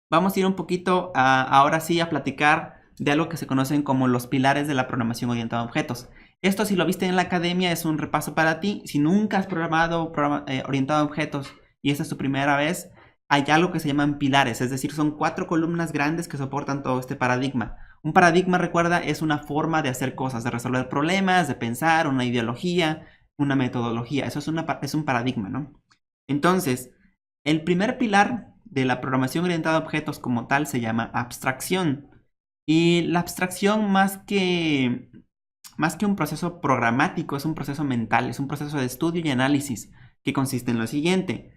Vamos a ir un poquito ahora sí a platicar de algo que se conocen como los pilares de la programación orientada a objetos. Esto, si lo viste en la academia, es un repaso para ti. Si nunca has programado orientado a objetos y esta es tu primera vez, hay algo que se llaman pilares, es decir, son 4 columnas grandes que soportan todo este paradigma. Un paradigma, recuerda, es una forma de hacer cosas, de resolver problemas, de pensar, una ideología, una metodología. Eso es un paradigma, ¿no? Entonces, el primer pilar de la programación orientada a objetos como tal se llama abstracción. Y la abstracción más que un proceso programático, es un proceso mental, es un proceso de estudio y análisis que consiste en lo siguiente.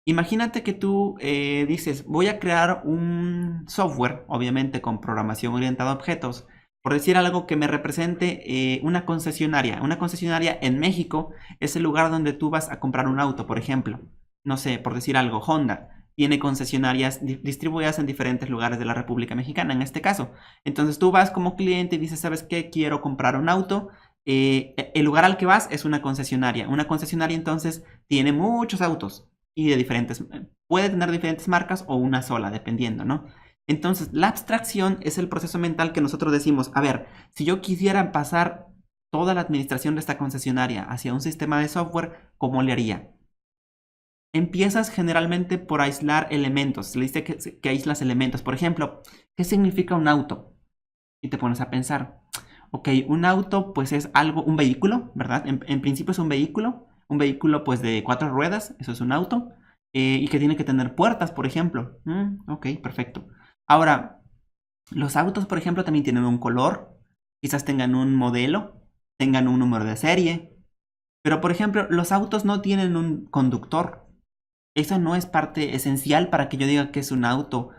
Imagínate que tú dices, voy a crear un software, obviamente con programación orientada a objetos, por decir algo que me represente una concesionaria. Una concesionaria en México es el lugar donde tú vas a comprar un auto, por ejemplo. No sé, por decir algo, Honda tiene concesionarias distribuidas en diferentes lugares de la República Mexicana, en este caso. Entonces tú vas como cliente y dices, ¿sabes qué? Quiero comprar un auto. El lugar al que vas es una concesionaria. Una concesionaria entonces tiene muchos autos y de diferentes, puede tener diferentes marcas o una sola, dependiendo, ¿no? Entonces, la abstracción es el proceso mental que nosotros decimos, a ver, si yo quisiera pasar toda la administración de esta concesionaria hacia un sistema de software, ¿cómo le haría? Empiezas generalmente por aislar elementos. Se le dice que aíslas elementos. Por ejemplo, ¿qué significa un auto? Y te pones a pensar, ok, un auto pues es algo, un vehículo, ¿verdad? En principio es un vehículo pues de 4 ruedas, eso es un auto, y que tiene que tener puertas, por ejemplo. Ok, perfecto. Ahora, los autos, por ejemplo, también tienen un color, quizás tengan un modelo, tengan un número de serie, pero por ejemplo, los autos no tienen un conductor. Eso no es parte esencial para que yo diga que es un auto.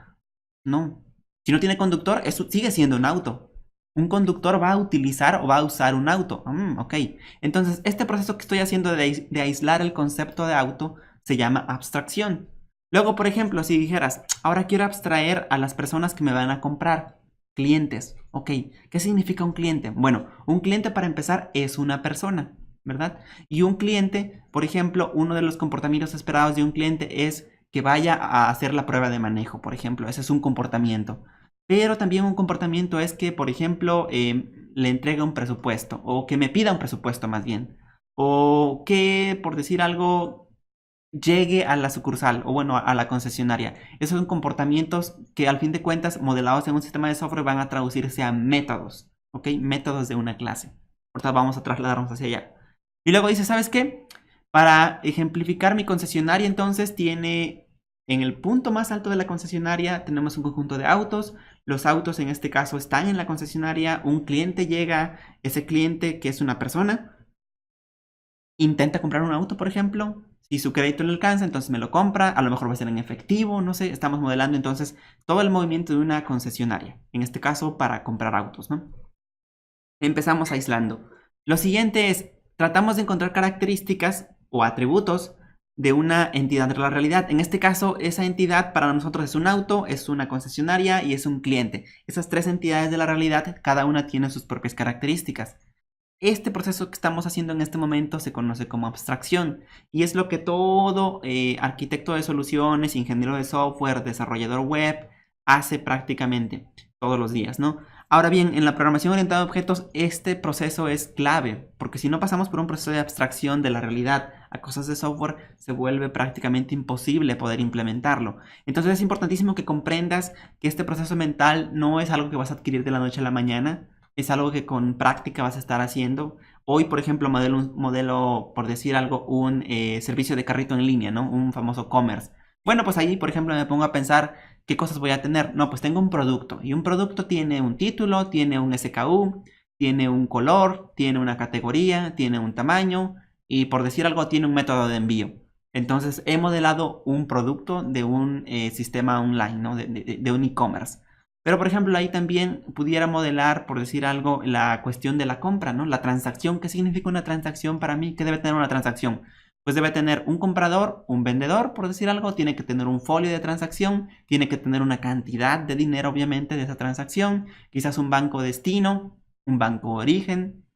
No. Si no tiene conductor, eso sigue siendo un auto. Un conductor va a utilizar o va a usar un auto. Ok. Entonces, este proceso que estoy haciendo de aislar el concepto de auto se llama abstracción. Luego, por ejemplo, si dijeras, ahora quiero abstraer a las personas que me van a comprar, clientes. Ok, ¿qué significa un cliente? Bueno, un cliente para empezar es una persona, ¿verdad? Y un cliente, por ejemplo, uno de los comportamientos esperados de un cliente es que vaya a hacer la prueba de manejo, por ejemplo. Ese es un comportamiento. Pero también un comportamiento es que, por ejemplo, le entregue un presupuesto o que me pida un presupuesto más bien. O que, por decir algo, llegue a la sucursal o bueno, a la concesionaria. Esos son comportamientos que al fin de cuentas, modelados en un sistema de software, van a traducirse a métodos, ¿ok? Métodos de una clase. Ahorita vamos a trasladarnos hacia allá. Y luego dice, ¿sabes qué? Para ejemplificar mi concesionaria, entonces tiene en el punto más alto de la concesionaria tenemos un conjunto de autos. Los autos en este caso están en la concesionaria. Un cliente llega, ese cliente que es una persona, intenta comprar un auto, por ejemplo. Si su crédito le alcanza, entonces me lo compra. A lo mejor va a ser en efectivo, no sé. Estamos modelando entonces todo el movimiento de una concesionaria. En este caso, para comprar autos, ¿no? Empezamos aislando. Lo siguiente es, tratamos de encontrar características o atributos de una entidad de la realidad. En este caso, esa entidad para nosotros es un auto, es una concesionaria y es un cliente. Esas 3 entidades de la realidad, cada una tiene sus propias características. Este proceso que estamos haciendo en este momento se conoce como abstracción y es lo que todo arquitecto de soluciones, ingeniero de software, desarrollador web hace prácticamente todos los días, ¿no? Ahora bien, en la programación orientada a objetos este proceso es clave porque si no pasamos por un proceso de abstracción de la realidad a cosas de software se vuelve prácticamente imposible poder implementarlo. Entonces es importantísimo que comprendas que este proceso mental no es algo que vas a adquirir de la noche a la mañana, es algo que con práctica vas a estar haciendo. Hoy, por ejemplo, modelo por decir algo, un servicio de carrito en línea, ¿no? Un famoso commerce. Bueno, pues ahí, por ejemplo, me pongo a pensar qué cosas voy a tener. No, pues tengo un producto y un producto tiene un título, tiene un SKU, tiene un color, tiene una categoría, tiene un tamaño y por decir algo, tiene un método de envío. Entonces, he modelado un producto de un sistema online, ¿no? De un e-commerce. Pero, por ejemplo, ahí también pudiera modelar, por decir algo, la cuestión de la compra, ¿no? La transacción. ¿Qué significa una transacción para mí? ¿Qué debe tener una transacción? Pues debe tener un comprador, un vendedor, por decir algo, tiene que tener un folio de transacción, tiene que tener una cantidad de dinero, obviamente, de esa transacción, quizás un banco destino, un banco origen.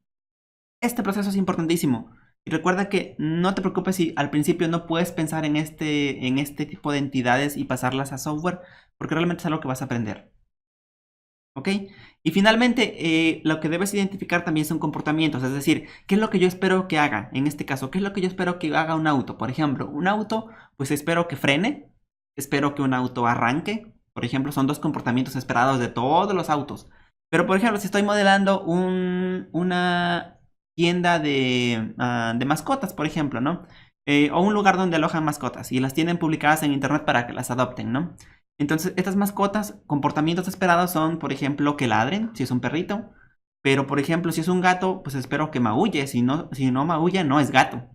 Este proceso es importantísimo. Y recuerda que no te preocupes si al principio no puedes pensar en este tipo de entidades y pasarlas a software, porque realmente es algo que vas a aprender. ¿Ok? Y finalmente, lo que debes identificar también son comportamientos, es decir, ¿qué es lo que yo espero que haga? En este caso, ¿qué es lo que yo espero que haga un auto? Por ejemplo, un auto, pues espero que frene, espero que un auto arranque. Por ejemplo, son dos comportamientos esperados de todos los autos. Pero, por ejemplo, si estoy modelando una tienda de mascotas, por ejemplo, ¿no? O un lugar donde alojan mascotas y las tienen publicadas en internet para que las adopten, ¿no? Entonces, estas mascotas, comportamientos esperados son, por ejemplo, que ladren, si es un perrito. Pero, por ejemplo, si es un gato, pues espero que maulle. Si no maulla, no es gato.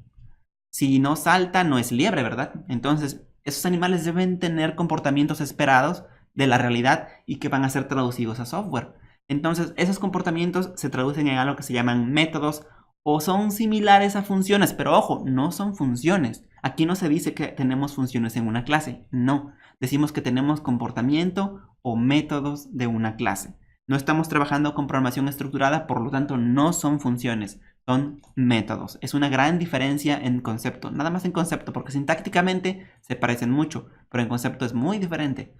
Si no salta, no es liebre, ¿verdad? Entonces, esos animales deben tener comportamientos esperados de la realidad y que van a ser traducidos a software. Entonces, esos comportamientos se traducen en algo que se llaman métodos o son similares a funciones, pero ojo, no son funciones. Aquí no se dice que tenemos funciones en una clase, no. Decimos que tenemos comportamiento o métodos de una clase. No estamos trabajando con programación estructurada, por lo tanto no son funciones, son métodos. Es una gran diferencia en concepto, nada más en concepto, porque sintácticamente se parecen mucho, pero en concepto es muy diferente.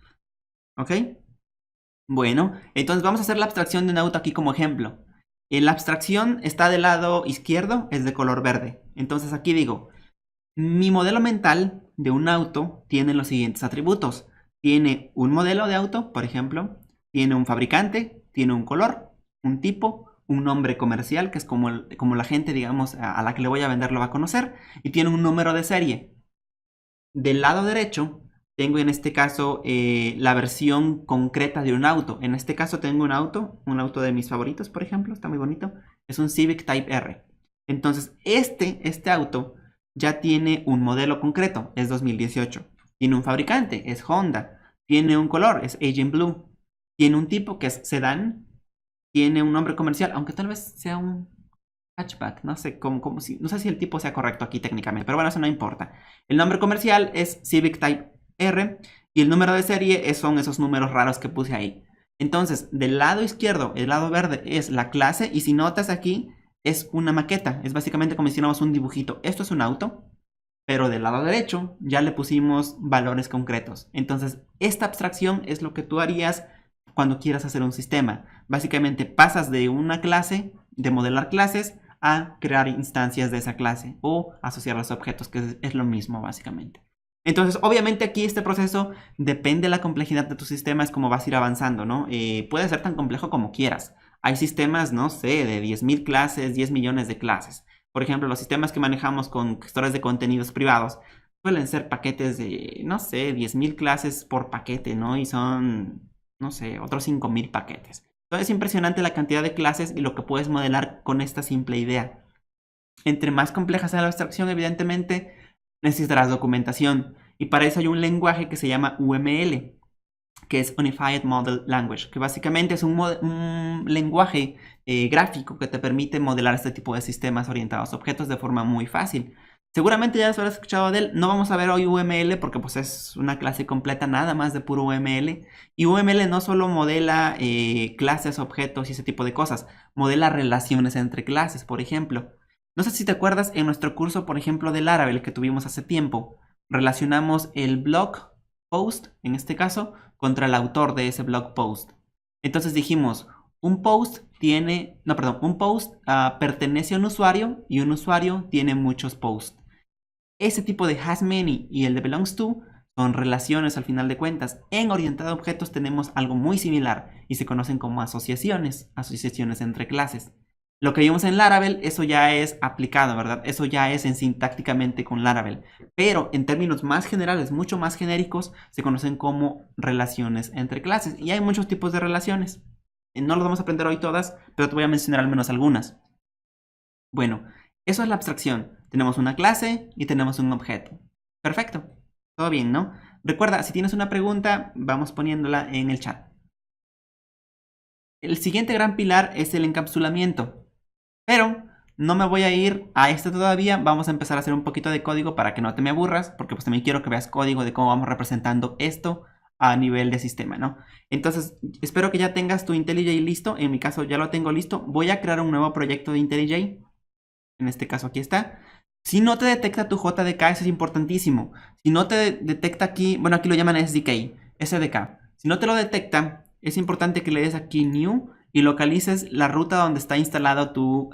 ¿Ok? Bueno, entonces vamos a hacer la abstracción de un auto aquí como ejemplo. La abstracción está del lado izquierdo, es de color verde. Entonces aquí digo, mi modelo mental de un auto tiene los siguientes atributos. Tiene un modelo de auto, por ejemplo, tiene un fabricante, tiene un color, un tipo, un nombre comercial, que es como la gente, digamos, a la que le voy a vender lo va a conocer, y tiene un número de serie. Del lado derecho tengo en este caso la versión concreta de un auto. En este caso tengo un auto de mis favoritos, por ejemplo, está muy bonito. Es un Civic Type R. Entonces, este auto ya tiene un modelo concreto, es 2018. Tiene un fabricante, es Honda. Tiene un color, es Agent Blue. Tiene un tipo que es sedán. Tiene un nombre comercial, aunque tal vez sea un hatchback, no sé no sé si el tipo sea correcto aquí técnicamente, pero bueno, eso no importa. El nombre comercial es Civic Type R y el número de serie son esos números raros que puse ahí. Entonces, del lado izquierdo, el lado verde es la clase y si notas aquí es una maqueta, es básicamente como si hiciéramos un dibujito. Esto es un auto, pero del lado derecho ya le pusimos valores concretos. Entonces, esta abstracción es lo que tú harías cuando quieras hacer un sistema. Básicamente pasas de una clase, de modelar clases, a crear instancias de esa clase o asociar los objetos, que es lo mismo básicamente. Entonces, obviamente aquí este proceso depende de la complejidad de tu sistema, es como vas a ir avanzando, ¿no? Puede ser tan complejo como quieras. Hay sistemas, no sé, de 10.000 clases, 10 millones de clases. Por ejemplo, los sistemas que manejamos con gestores de contenidos privados suelen ser paquetes de, no sé, 10.000 clases por paquete, ¿no? Y son, no sé, otros 5.000 paquetes. Entonces es impresionante la cantidad de clases y lo que puedes modelar con esta simple idea. Entre más compleja sea la abstracción, evidentemente, necesitarás documentación. Y para eso hay un lenguaje que se llama UML, que es Unified Model Language, que básicamente es un lenguaje gráfico que te permite modelar este tipo de sistemas orientados a objetos de forma muy fácil. Seguramente ya habrás escuchado de él. No vamos a ver hoy UML porque pues es una clase completa nada más de puro UML. Y UML no solo modela clases, objetos y ese tipo de cosas, modela relaciones entre clases, por ejemplo. No sé si te acuerdas en nuestro curso, por ejemplo, de Laravel que tuvimos hace tiempo, relacionamos el blog post, en este caso, contra el autor de ese blog post. Entonces dijimos, un post pertenece a un usuario y un usuario tiene muchos posts. Ese tipo de has many y el de belongs to son relaciones al final de cuentas. En orientado a objetos tenemos algo muy similar y se conocen como asociaciones entre clases. Lo que vimos en Laravel, eso ya es aplicado, ¿verdad? Eso ya es en sintácticamente con Laravel. Pero en términos más generales, mucho más genéricos, se conocen como relaciones entre clases. Y hay muchos tipos de relaciones. No los vamos a aprender hoy todas, pero te voy a mencionar al menos algunas. Bueno, eso es la abstracción. Tenemos una clase y tenemos un objeto. Perfecto. Todo bien, ¿no? Recuerda, si tienes una pregunta, vamos poniéndola en el chat. El siguiente gran pilar es el encapsulamiento. Pero no me voy a ir a este todavía. Vamos a empezar a hacer un poquito de código para que no te me aburras, porque pues también quiero que veas código de cómo vamos representando esto a nivel de sistema, ¿no? Entonces, espero que ya tengas tu IntelliJ listo. En mi caso ya lo tengo listo. Voy a crear un nuevo proyecto de IntelliJ. En este caso aquí está. Si no te detecta tu JDK, eso es importantísimo. Si no te detecta aquí, bueno, aquí lo llaman SDK. Si no te lo detecta, es importante que le des aquí New y localices la ruta donde está instalado tu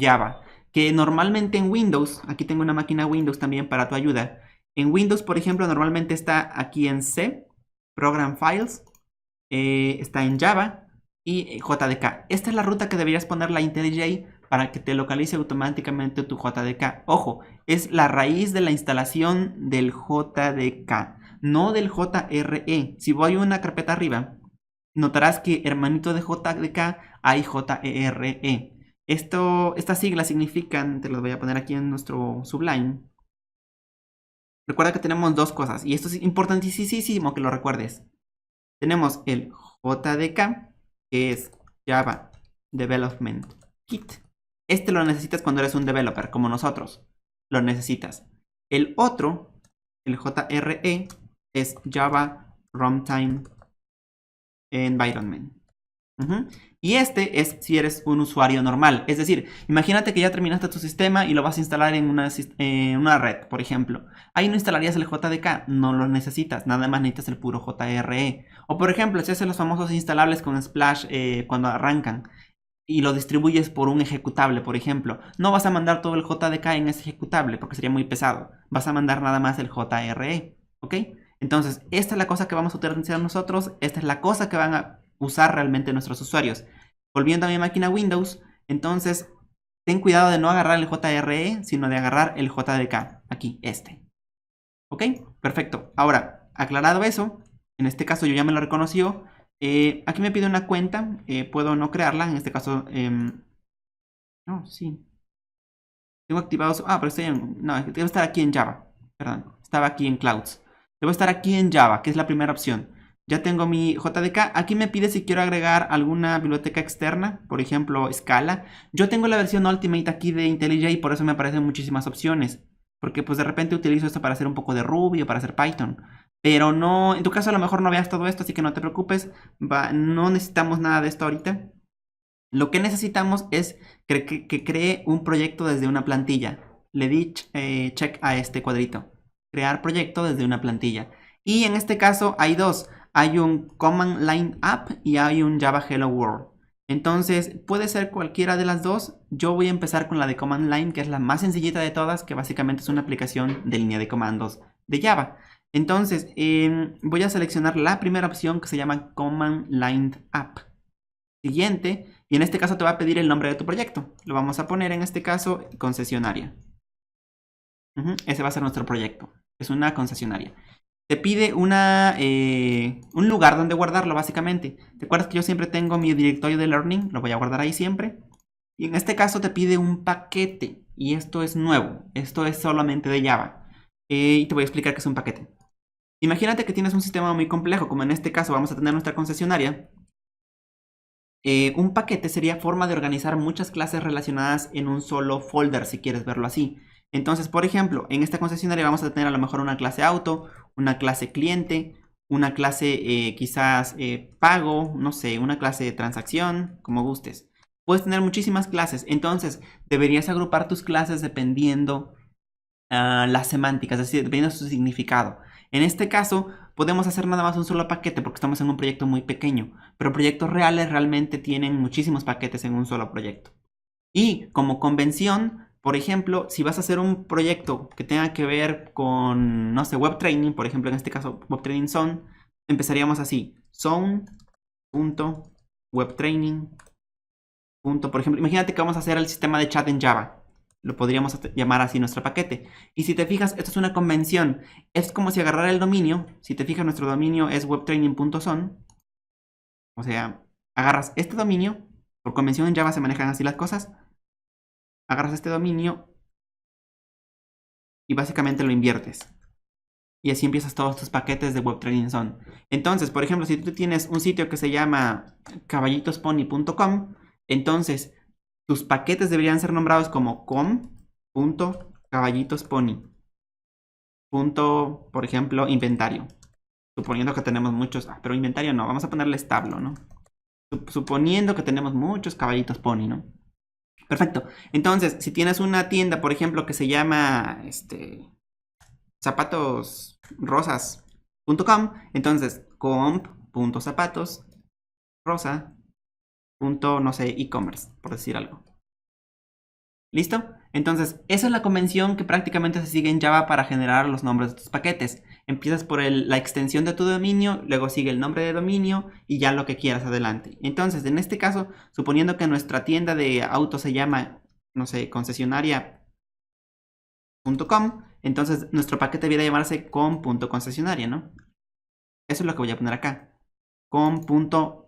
Java. Que normalmente en Windows, aquí tengo una máquina Windows también para tu ayuda. En Windows, por ejemplo, normalmente está aquí en C, Program Files, está en Java y JDK. Esta es la ruta que deberías poner la IntelliJ para que te localice automáticamente tu JDK. Ojo, es la raíz de la instalación del JDK, no del JRE. Si voy a una carpeta arriba, notarás que hermanito de JDK hay JERE. Estas siglas significan, te las voy a poner aquí en nuestro Sublime. Recuerda que tenemos dos cosas, y esto es importantísimo que lo recuerdes. Tenemos el JDK, que es Java Development Kit. Este lo necesitas cuando eres un developer, como nosotros. Lo necesitas. El otro, el JRE, es Java Runtime Environment. Y este es si eres un usuario normal. Es decir, imagínate que ya terminaste tu sistema y lo vas a instalar en una red, por ejemplo. Ahí no instalarías el JDK, no lo necesitas, nada más necesitas el puro JRE. O por ejemplo, si haces los famosos instalables con Splash cuando arrancan y lo distribuyes por un ejecutable, por ejemplo, no vas a mandar todo el JDK en ese ejecutable porque sería muy pesado. Vas a mandar nada más el JRE, ¿ok? Entonces, esta es la cosa que vamos a utilizar nosotros, esta es la cosa que van a usar realmente nuestros usuarios. Volviendo a mi máquina Windows, entonces ten cuidado de no agarrar el JRE, sino de agarrar el JDK, aquí, este. ¿Ok? Perfecto. Ahora, aclarado eso, en este caso yo ya me lo reconoció. Aquí me pide una cuenta, puedo no crearla, en este caso, no, sí. Tengo activado, pero estoy no, debo estar aquí en Java, perdón, estaba aquí en Clouds. Debo estar aquí en Java, que es la primera opción. Ya tengo mi JDK. Aquí me pide si quiero agregar alguna biblioteca externa, por ejemplo, Scala. Yo tengo la versión Ultimate aquí de IntelliJ y por eso me aparecen muchísimas opciones. Porque pues de repente utilizo esto para hacer un poco de Ruby o para hacer Python. Pero no, en tu caso a lo mejor no veas todo esto, así que no te preocupes. No necesitamos nada de esto ahorita. Lo que necesitamos es que cree un proyecto desde una plantilla. Le di check a este cuadrito. Crear proyecto desde una plantilla. Y en este caso hay dos. Hay un Command Line App y hay un Java Hello World. Entonces puede ser cualquiera de las dos. Yo voy a empezar con la de Command Line, que es la más sencillita de todas, que básicamente es una aplicación de línea de comandos de Java. Entonces voy a seleccionar la primera opción que se llama Command Line App. Siguiente, y en este caso te va a pedir el nombre de tu proyecto. Lo vamos a poner en este caso concesionaria. Ese va a ser nuestro proyecto. Es una concesionaria. Te pide un lugar donde guardarlo, básicamente. ¿Recuerdas que yo siempre tengo mi directorio de learning? Lo voy a guardar ahí siempre. Y en este caso te pide un paquete. Y esto es nuevo. Esto es solamente de Java. Y te voy a explicar qué es un paquete. Imagínate que tienes un sistema muy complejo, como en este caso vamos a tener nuestra concesionaria. Un paquete sería forma de organizar muchas clases relacionadas en un solo folder, si quieres verlo así. Entonces, por ejemplo, en esta concesionaria vamos a tener a lo mejor una clase auto, una clase cliente, una clase quizás pago, no sé, una clase de transacción, como gustes. Puedes tener muchísimas clases, entonces deberías agrupar tus clases dependiendo las semánticas, es decir, dependiendo de su significado. En este caso, podemos hacer nada más un solo paquete porque estamos en un proyecto muy pequeño, pero proyectos reales realmente tienen muchísimos paquetes en un solo proyecto. Y como convención, por ejemplo, si vas a hacer un proyecto que tenga que ver con, no sé, web training, por ejemplo, en este caso, web training zone, empezaríamos así, zone.webtraining. Por ejemplo, imagínate que vamos a hacer el sistema de chat en Java. Lo podríamos llamar así nuestro paquete. Y si te fijas, esto es una convención. Es como si agarrara el dominio. Si te fijas, nuestro dominio es webtraining.zone. O sea, agarras este dominio. Por convención en Java se manejan así las cosas. Agarras este dominio y básicamente lo inviertes. Y así empiezas todos tus paquetes de webtraining.zone. Entonces, por ejemplo, si tú tienes un sitio que se llama caballitospony.com, entonces tus paquetes deberían ser nombrados como com.caballitospony. Por ejemplo, inventario. Suponiendo que tenemos muchos... pero inventario no, vamos a ponerle establo, ¿no? Suponiendo que tenemos muchos caballitos pony, ¿no? Perfecto. Entonces, si tienes una tienda, por ejemplo, que se llama zapatosrosas.com, entonces comp.zapatosrosa. No sé, e-commerce, por decir algo. ¿Listo? Entonces, esa es la convención que prácticamente se sigue en Java para generar los nombres de tus paquetes. Empiezas por la extensión de tu dominio, luego sigue el nombre de dominio y ya lo que quieras adelante. Entonces, en este caso, suponiendo que nuestra tienda de autos se llama, no sé, concesionaria.com, entonces nuestro paquete debería llamarse com.concesionaria, ¿no? Eso es lo que voy a poner acá.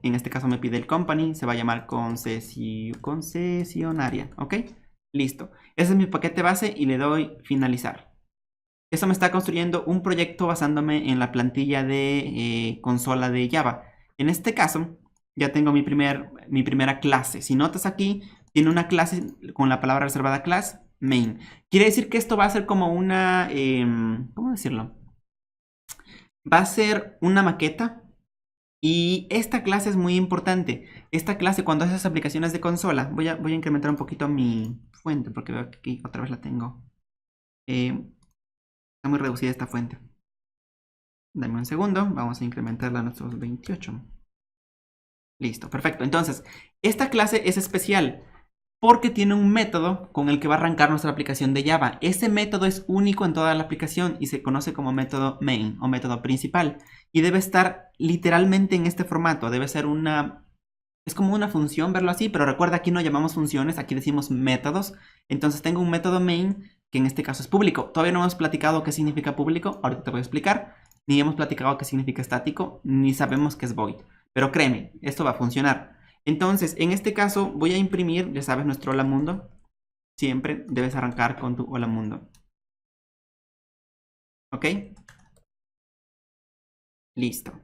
En este caso me pide el company, se va a llamar concesionaria, ¿ok? Listo. Ese es mi paquete base y le doy finalizar. Eso me está construyendo un proyecto basándome en la plantilla de consola de Java. En este caso, ya tengo mi primera clase. Si notas aquí, tiene una clase con la palabra reservada class, main. Quiere decir que esto va a ser como una... ¿cómo decirlo? Va a ser una maqueta. Y esta clase es muy importante. Esta clase, cuando haces aplicaciones de consola, voy a incrementar un poquito mi fuente porque veo que aquí otra vez la tengo. Está muy reducida esta fuente. Dame un segundo, vamos a incrementarla a nuestros 28. Listo, perfecto. Entonces, esta clase es especial porque tiene un método con el que va a arrancar nuestra aplicación de Java. Ese método es único en toda la aplicación y se conoce como método main o método principal. Y debe estar literalmente en este formato. Debe ser es como una función verlo así, pero recuerda, aquí no llamamos funciones, aquí decimos métodos. Entonces tengo un método main que en este caso es público. Todavía no hemos platicado qué significa público, ahorita te voy a explicar. Ni hemos platicado qué significa estático, ni sabemos qué es void. Pero créeme, esto va a funcionar. Entonces, en este caso voy a imprimir, ya sabes, nuestro hola mundo. Siempre debes arrancar con tu hola mundo. ¿Ok? Listo.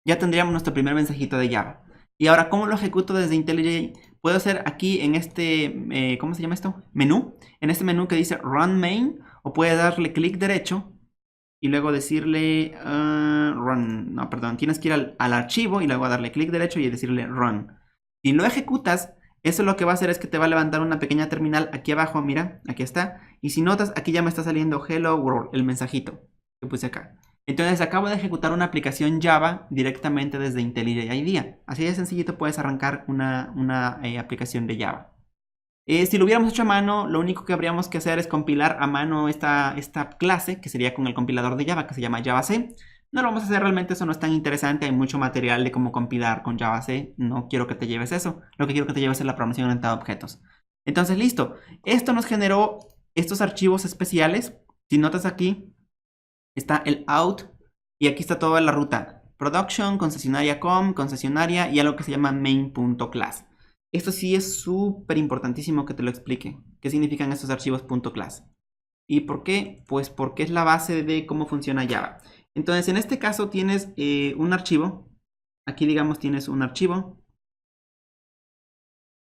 Ya tendríamos nuestro primer mensajito de Java. Y ahora, ¿cómo lo ejecuto desde IntelliJ? Puedo hacer aquí en este, ¿cómo se llama esto? Menú. En este menú que dice Run Main. O puede darle clic derecho y luego decirle Run. No, perdón. Tienes que ir al archivo y luego darle clic derecho y decirle Run. Si lo ejecutas, eso lo que va a hacer es que te va a levantar una pequeña terminal aquí abajo. Mira, aquí está. Y si notas, aquí ya me está saliendo Hello World, el mensajito que puse acá. Entonces acabo de ejecutar una aplicación Java directamente desde IntelliJ IDEA. Así de sencillito puedes arrancar una aplicación de Java. Si lo hubiéramos hecho a mano, lo único que habríamos que hacer es compilar a mano esta clase, que sería con el compilador de Java, que se llama JavaC. No lo vamos a hacer, realmente eso no es tan interesante. Hay mucho material de cómo compilar con JavaC. No quiero que te lleves eso. Lo que quiero que te lleves es la programación orientada a objetos. Entonces, listo. Esto nos generó estos archivos especiales. Si notas aquí, está el out y aquí está toda la ruta. Production, concesionaria com, concesionaria y algo que se llama main.class. Esto sí es súper importantísimo que te lo explique. ¿Qué significan estos archivos .class? ¿Y por qué? Pues porque es la base de cómo funciona Java. Entonces, en este caso tienes un archivo. Aquí, digamos, tienes un archivo.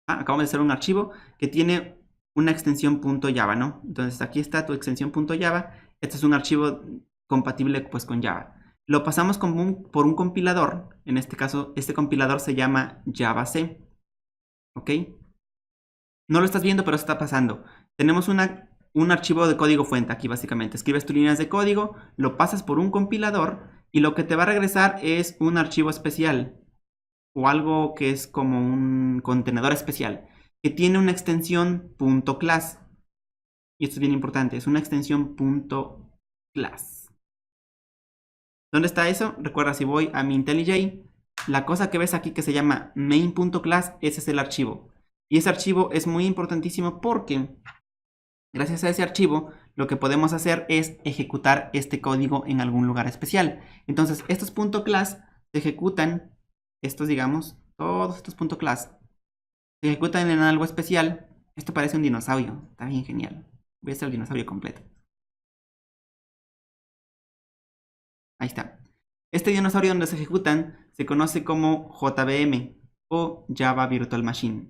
Acabamos de hacer un archivo que tiene una extensión .java, ¿no? Entonces, aquí está tu extensión .java. Este es un archivo compatible pues con Java. Lo pasamos por un compilador. En este caso, este compilador se llama JavaC. ¿Ok? No lo estás viendo, pero está pasando. Tenemos un archivo de código fuente aquí básicamente. Escribes tus líneas de código, lo pasas por un compilador y lo que te va a regresar es un archivo especial o algo que es como un contenedor especial que tiene una extensión .class. Y esto es bien importante, es una extensión .class. ¿Dónde está eso? Recuerda, si voy a mi IntelliJ, la cosa que ves aquí que se llama main.class, ese es el archivo. Y ese archivo es muy importantísimo porque gracias a ese archivo lo que podemos hacer es ejecutar este código en algún lugar especial. Entonces estos .class se ejecutan, digamos, todos estos .class se ejecutan en algo especial. Esto parece un dinosaurio, está bien genial. Voy a hacer el dinosaurio completo. Ahí está. Este dinosaurio donde se ejecutan se conoce como JVM o Java Virtual Machine.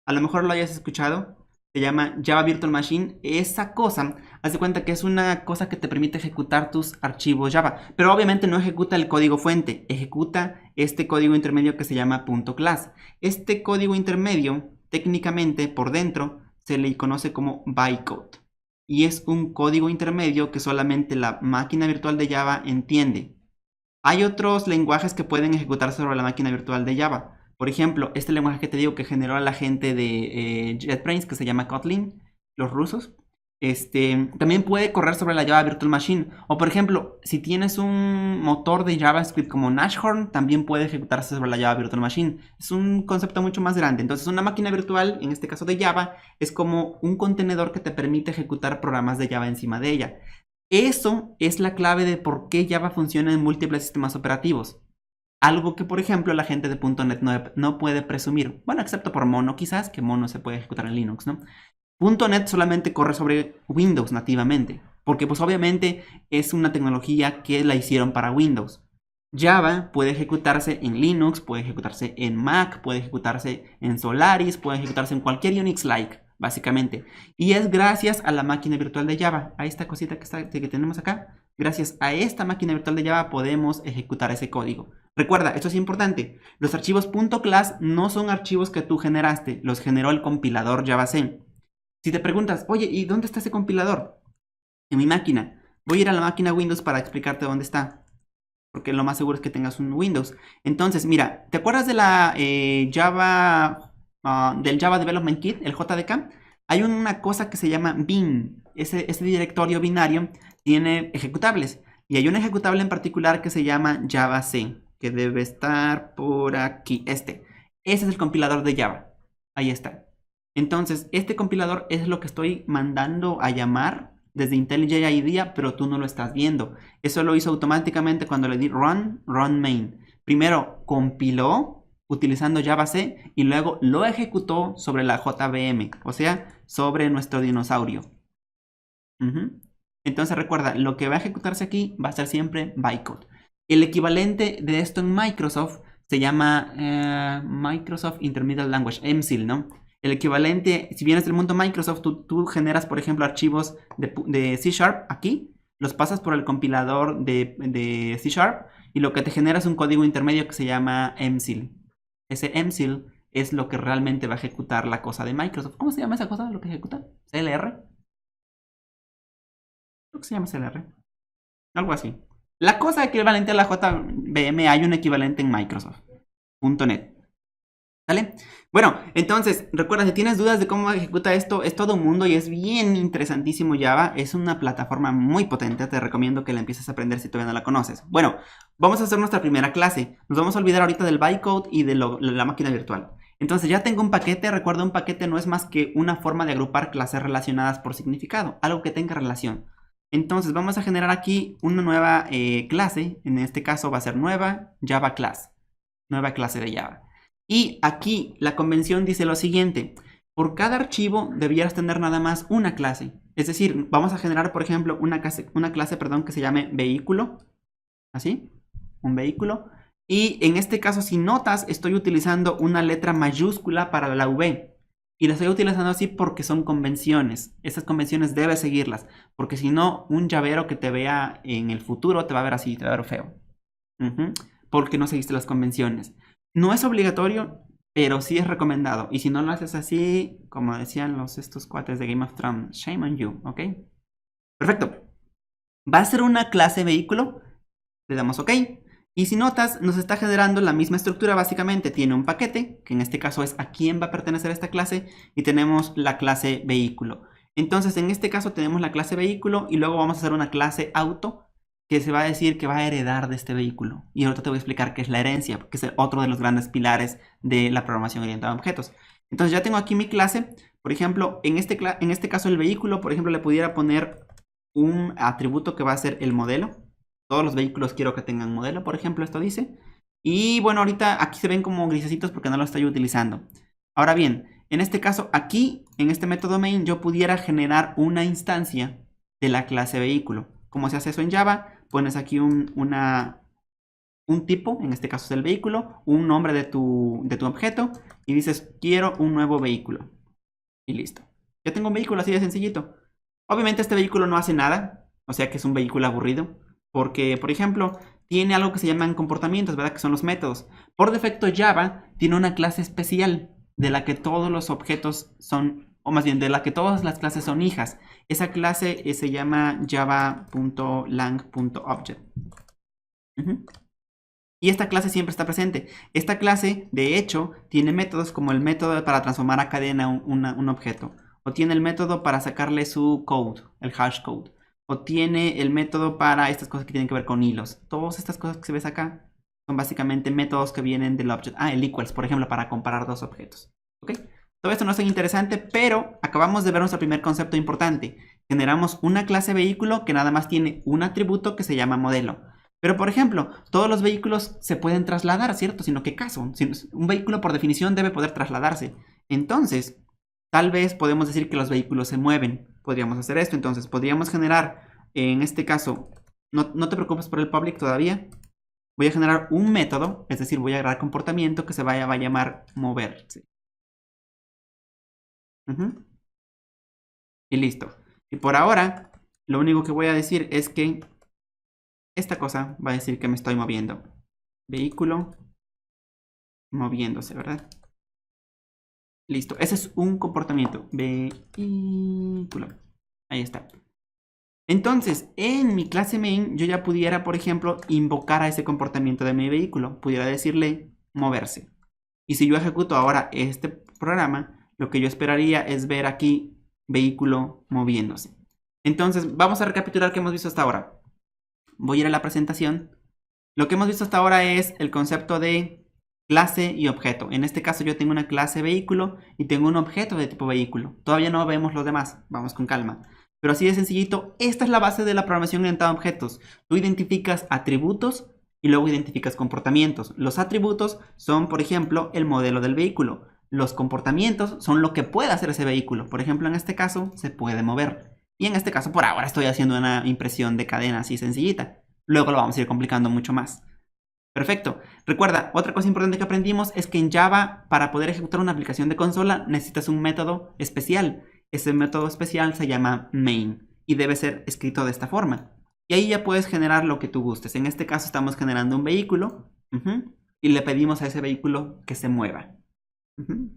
A lo mejor lo hayas escuchado. Se llama Java Virtual Machine. Esa cosa, haz de cuenta que es una cosa que te permite ejecutar tus archivos Java. Pero obviamente no ejecuta el código fuente. Ejecuta este código intermedio que se llama .class. Este código intermedio técnicamente por dentro se le conoce como bytecode. Y es un código intermedio que solamente la máquina virtual de Java entiende. Hay otros lenguajes que pueden ejecutarse sobre la máquina virtual de Java. Por ejemplo, este lenguaje que te digo que generó la gente de JetBrains, que se llama Kotlin, los rusos, también puede correr sobre la Java Virtual Machine. O por ejemplo, si tienes un motor de JavaScript como Nashorn, también puede ejecutarse sobre la Java Virtual Machine. Es un concepto mucho más grande. Entonces, una máquina virtual, en este caso de Java, es como un contenedor que te permite ejecutar programas de Java encima de ella. Eso es la clave de por qué Java funciona en múltiples sistemas operativos. Algo que, por ejemplo, la gente de .NET no puede presumir. Bueno, excepto por Mono quizás, que Mono se puede ejecutar en Linux, ¿no? .NET solamente corre sobre Windows nativamente, porque pues obviamente es una tecnología que la hicieron para Windows. Java puede ejecutarse en Linux, puede ejecutarse en Mac, puede ejecutarse en Solaris, puede ejecutarse en cualquier Unix-like, básicamente. Y es gracias a la máquina virtual de Java, a esta cosita que tenemos acá. Gracias a esta máquina virtual de Java podemos ejecutar ese código. Recuerda, esto es importante, los archivos .class no son archivos que tú generaste, los generó el compilador JavaC. Si te preguntas, oye, ¿y dónde está ese compilador? En mi máquina. Voy a ir a la máquina Windows para explicarte dónde está. Porque lo más seguro es que tengas un Windows. Entonces, mira, ¿te acuerdas de la Java, del Java Development Kit, el JDK? Hay una cosa que se llama bin. Ese directorio binario tiene ejecutables. Y hay un ejecutable en particular que se llama JavaC, que debe estar por aquí. Ese es el compilador de Java. Ahí está. Entonces, este compilador es lo que estoy mandando a llamar desde IntelliJ IDEA, pero tú no lo estás viendo. Eso lo hizo automáticamente cuando le di run main. Primero compiló utilizando JavaC y luego lo ejecutó sobre la JVM, o sea, sobre nuestro dinosaurio. Entonces recuerda, lo que va a ejecutarse aquí va a ser siempre bytecode. El equivalente de esto en Microsoft se llama Microsoft Intermediate Language, MSIL, ¿no? El equivalente, si vienes del mundo Microsoft, tú generas, por ejemplo, archivos de C# aquí, los pasas por el compilador de C# y lo que te genera es un código intermedio que se llama MSIL. Ese MSIL es lo que realmente va a ejecutar la cosa de Microsoft. ¿Cómo se llama esa cosa, lo que ejecuta? ¿CLR? Creo que se llama CLR. Algo así. La cosa equivalente a la JVM hay un equivalente en Microsoft. .NET. ¿Vale? Bueno, entonces, recuerda, si tienes dudas de cómo ejecuta esto, es todo un mundo y es bien interesantísimo Java. Es una plataforma muy potente, te recomiendo que la empieces a aprender si todavía no la conoces. Bueno, vamos a hacer nuestra primera clase. Nos vamos a olvidar ahorita del bytecode y de la máquina virtual. Entonces ya tengo un paquete. Recuerda, un paquete no es más que una forma de agrupar clases relacionadas por significado, algo que tenga relación. Entonces vamos a generar aquí una nueva clase. En este caso va a ser nueva Java class, nueva clase de Java. Y aquí la convención dice lo siguiente: por cada archivo debieras tener nada más una clase. Es decir, vamos a generar, por ejemplo, una clase, que se llame vehículo. Así, un vehículo. Y en este caso, si notas, estoy utilizando una letra mayúscula para la V. Y la estoy utilizando así porque son convenciones. Esas convenciones debes seguirlas. Porque si no, un llavero que te vea en el futuro te va a ver así, te va a ver feo. Porque no seguiste las convenciones. No es obligatorio, pero sí es recomendado. Y si no lo haces así, como decían estos cuates de Game of Thrones, shame on you, ¿ok? Perfecto. Va a ser una clase vehículo. Le damos OK. Y si notas, nos está generando la misma estructura. Básicamente tiene un paquete, que en este caso es a quién va a pertenecer esta clase. Y tenemos la clase vehículo. Entonces, en este caso tenemos la clase vehículo. Y luego vamos a hacer una clase auto, que se va a decir que va a heredar de este vehículo. Y ahorita te voy a explicar qué es la herencia, porque es otro de los grandes pilares de la programación orientada a objetos. Entonces ya tengo aquí mi clase. Por ejemplo, en este caso el vehículo, por ejemplo, le pudiera poner un atributo que va a ser el modelo. Todos los vehículos quiero que tengan modelo, por ejemplo, esto dice. Y bueno, ahorita aquí se ven como grisecitos porque no lo estoy utilizando. Ahora bien, en este caso aquí, en este método main, yo pudiera generar una instancia de la clase vehículo. ¿Cómo se hace eso en Java? Pones aquí un tipo, en este caso es el vehículo, un nombre de tu objeto y dices, quiero un nuevo vehículo. Y listo. Ya tengo un vehículo así de sencillito. Obviamente este vehículo no hace nada, o sea que es un vehículo aburrido, porque, por ejemplo, tiene algo que se llaman comportamientos, ¿verdad? Que son los métodos. Por defecto Java tiene una clase especial de la que todos los objetos son, o más bien de la que todas las clases son hijas. Esa clase se llama java.lang.object. Y esta clase siempre está presente. Esta clase, de hecho, tiene métodos como el método para transformar a cadena un objeto. O tiene el método para sacarle su code, el hash code. O tiene el método para estas cosas que tienen que ver con hilos. Todas estas cosas que se ves acá son básicamente métodos que vienen del object. Ah, el equals, por ejemplo, para comparar dos objetos. ¿Ok? Todo esto no es tan interesante, pero acabamos de ver nuestro primer concepto importante. Generamos una clase vehículo que nada más tiene un atributo que se llama modelo. Pero, por ejemplo, todos los vehículos se pueden trasladar, ¿cierto? Sino que caso, un vehículo por definición debe poder trasladarse. Entonces, tal vez podemos decir que los vehículos se mueven. Podríamos hacer esto. Entonces, podríamos generar, en este caso, no te preocupes por el public todavía. Voy a generar un método, es decir, voy a agregar comportamiento que va a llamar moverse. Y listo. Y por ahora, lo único que voy a decir es que esta cosa va a decir que me estoy moviendo. Vehículo moviéndose, ¿verdad? Listo. Ese es un comportamiento. Vehículo. Ahí está. Entonces, en mi clase main, yo ya pudiera, por ejemplo, invocar a ese comportamiento de mi vehículo. Pudiera decirle moverse. Y si yo ejecuto ahora este programa, lo que yo esperaría es ver aquí vehículo moviéndose. Entonces, vamos a recapitular qué hemos visto hasta ahora. Voy a ir a la presentación. Lo que hemos visto hasta ahora es el concepto de clase y objeto. En este caso yo tengo una clase vehículo y tengo un objeto de tipo vehículo. Todavía no vemos los demás, vamos con calma. Pero así de sencillito, esta es la base de la programación orientada a objetos. Tú identificas atributos y luego identificas comportamientos. Los atributos son, por ejemplo, el modelo del vehículo. Los comportamientos son lo que puede hacer ese vehículo. Por ejemplo, en este caso, se puede mover. Y en este caso, por ahora, estoy haciendo una impresión de cadena así sencillita. Luego lo vamos a ir complicando mucho más. Perfecto. Recuerda, otra cosa importante que aprendimos es que en Java, para poder ejecutar una aplicación de consola, necesitas un método especial. Ese método especial se llama main y debe ser escrito de esta forma. Y ahí ya puedes generar lo que tú gustes. En este caso estamos generando un vehículo y le pedimos a ese vehículo que se mueva.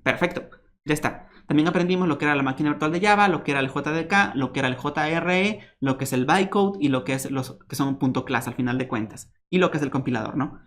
Perfecto. Ya está. También aprendimos lo que era la máquina virtual de Java, lo que era el JDK, lo que era el JRE, lo que es el bytecode y lo que es los que son .class al final de cuentas. Y lo que es el compilador, ¿no?